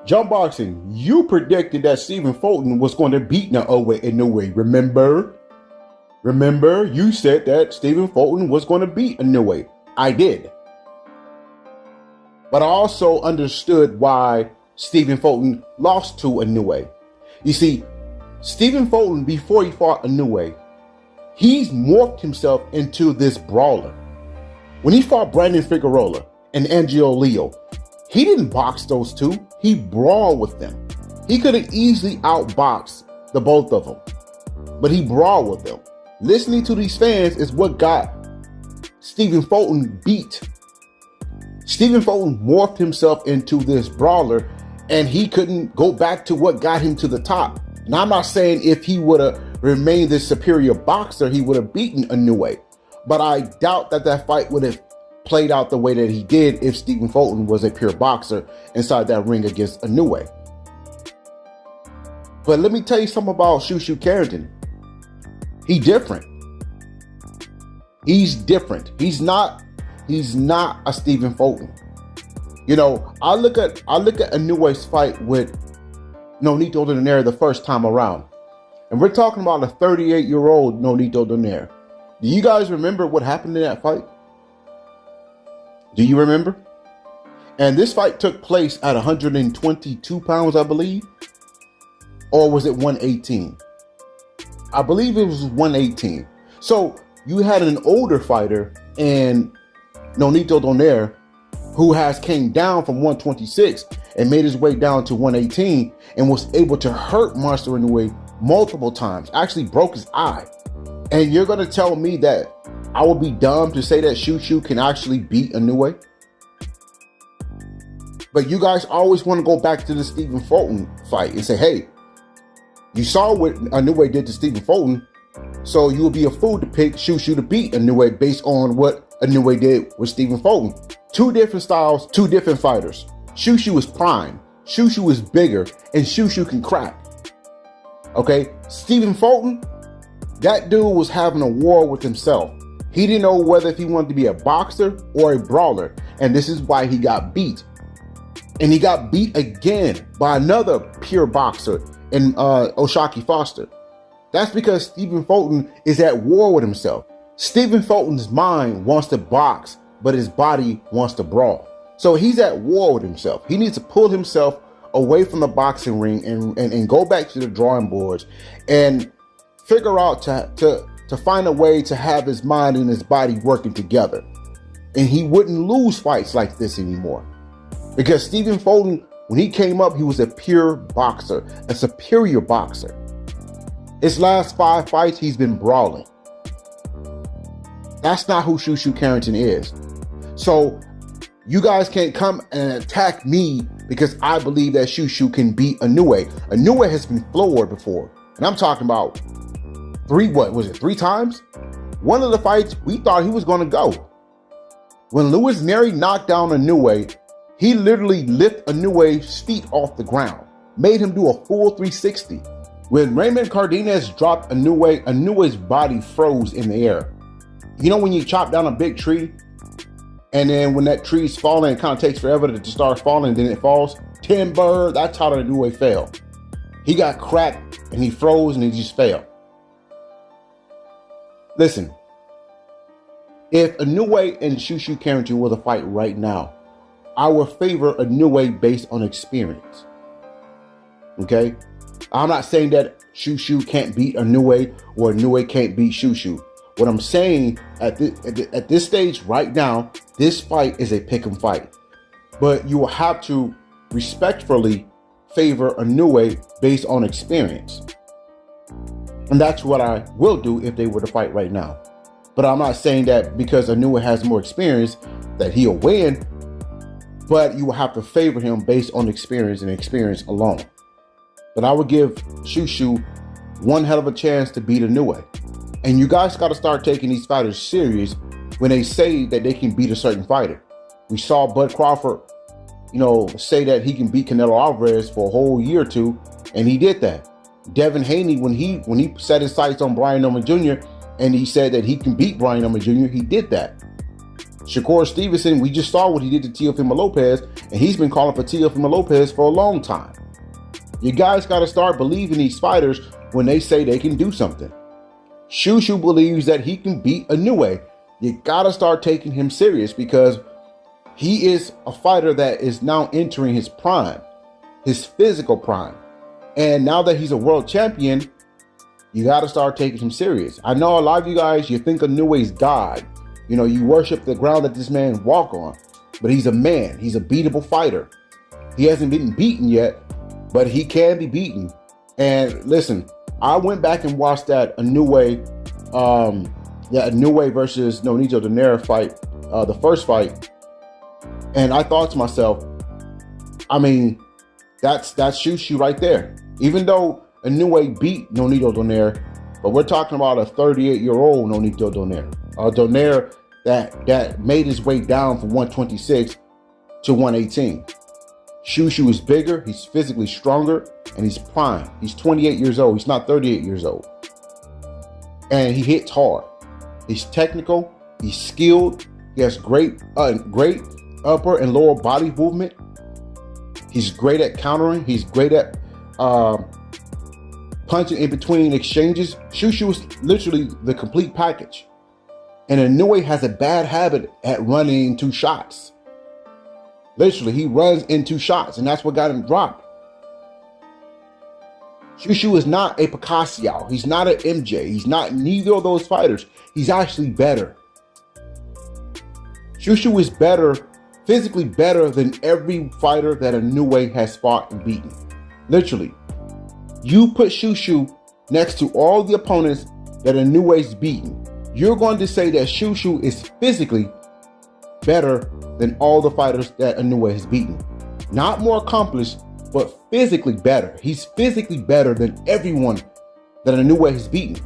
Jump boxing, you predicted that Stephen Fulton was going to beat Naoya Inoue. Remember, you said that Stephen Fulton was going to beat Inoue. I did. But I also understood why Stephen Fulton lost to Inoue. You see, Stephen Fulton, before he fought Inoue, he's morphed himself into this brawler. When he fought Brandon Figueroa and Angelo Leo, he didn't box those two. He brawled with them. He could have easily outboxed the both of them, but he brawled with them. Listening to these fans is what got Stephen Fulton beat. Stephen Fulton morphed himself into this brawler, and he couldn't go back to what got him to the top. Now, I'm not saying if he would have remained this superior boxer, he would have beaten Inoue, but I doubt that that fight would have played out the way that he did if Stephen Fulton was a pure boxer inside that ring against Inoue. But let me tell you something about Shushu Carrington. He's different. He's different. He's not a Stephen Fulton. You know, I look at Inoue's fight with Nonito Donaire the first time around, and we're talking about a 38-year-old Nonito Donaire. Do you guys remember what happened in that fight? Do you remember? And this fight took place at 122 pounds, I believe. Or was it 118? I believe it was 118. So you had an older fighter and Nonito Donaire who came down from 126 and made his way down to 118 and was able to hurt Monster Inoue multiple times. Actually broke his eye. And you're going to tell me that I would be dumb to say that Shushu can actually beat Inoue? But you guys always want to go back to the Stephen Fulton fight and say, hey, you saw what Inoue did to Stephen Fulton, so you would be a fool to pick Shushu to beat Inoue based on what Inoue did with Stephen Fulton. Two different styles, two different fighters. Shushu is prime, Shushu is bigger, and Shushu can crack. Okay, Stephen Fulton, that dude was having a war with himself. He didn't know whether if he wanted to be a boxer or a brawler, and this is why he got beat. And he got beat again by another pure boxer in O'Shaquie Foster. That's because Stephen Fulton is at war with himself. Stephen Fulton's mind wants to box, but his body wants to brawl. So he's at war with himself. He needs to pull himself away from the boxing ring and go back to the drawing boards and figure out to find a way to have his mind and his body working together. And he wouldn't lose fights like this anymore. Because Stephen Fulton, when he came up, he was a pure boxer, a superior boxer. His last 5 fights, he's been brawling. That's not who Shushu Carrington is. So you guys can't come and attack me because I believe that Shushu can beat Inoue. Inoue has been floored before. And I'm talking about 3 times? One of the fights, we thought he was going to go. When Luis Neri knocked down Inoue, he literally lifted Inoue's feet off the ground, made him do a full 360. When Raymond Cardenas dropped Inoue, Inoue's body froze in the air. You know when you chop down a big tree, and then when that tree's falling, it kind of takes forever to start falling, then it falls? Timber, that's how Inoue fell. He got cracked, and he froze, and he just fell. Listen, if Inoue and Shushu Carrington were to fight right now, I would favor Inoue based on experience. Okay? I'm not saying that Shushu can't beat Inoue or Inoue can't beat Shushu. What I'm saying at this stage right now, this fight is a pick'em fight. But you will have to respectfully favor Inoue based on experience. And that's what I will do if they were to fight right now. But I'm not saying that because Inoue has more experience that he'll win. But you will have to favor him based on experience and experience alone. But I would give Shushu one hell of a chance to beat Inoue. And you guys got to start taking these fighters serious when they say that they can beat a certain fighter. We saw Bud Crawford, say that he can beat Canelo Alvarez for a whole year or two, and he did that. Devin Haney, when he set his sights on Brian Norman Jr. and he said that he can beat Brian Norman Jr., he did that. Shakur Stevenson, we just saw what he did to Teofimo Lopez, and he's been calling for Teofimo Lopez for a long time. You guys got to start believing these fighters when they say they can do something. Shushu believes that he can beat Inoue. You got to start taking him serious because he is a fighter that is now entering his prime, his physical prime. And now that he's a world champion, you got to start taking him serious. I know a lot of you guys, you think Inoue's God. You know, you worship the ground that this man walk on. But he's a man. He's a beatable fighter. He hasn't been beaten yet, but he can be beaten. And listen, I went back and watched that Inoue versus Nonito Donaire fight, the first fight. And I thought to myself, I mean, that's Shushu right there. Even though Inoue beat Nonito Donaire, but we're talking about a 38-year-old Nonito Donaire. Donaire that made his way down from 126 to 118. Shushu is bigger, he's physically stronger, and he's prime. He's 28 years old. He's not 38 years old. And he hits hard. He's technical. He's skilled. He has great upper and lower body movement. He's great at countering. He's great at punching in between exchanges. Shushu is literally the complete package. And Inoue has a bad habit at running into shots. Literally, he runs into shots, and that's what got him dropped. Shushu is not a Picasso. He's not an MJ. He's not neither of those fighters. He's actually better. Shushu is better, physically better than every fighter that Inoue has fought and beaten. Literally. You put Shushu next to all the opponents that Inoue's beaten. You're going to say that Shushu is physically better than all the fighters that Inoue has beaten. Not more accomplished, but physically better. He's physically better than everyone that Inoue has beaten.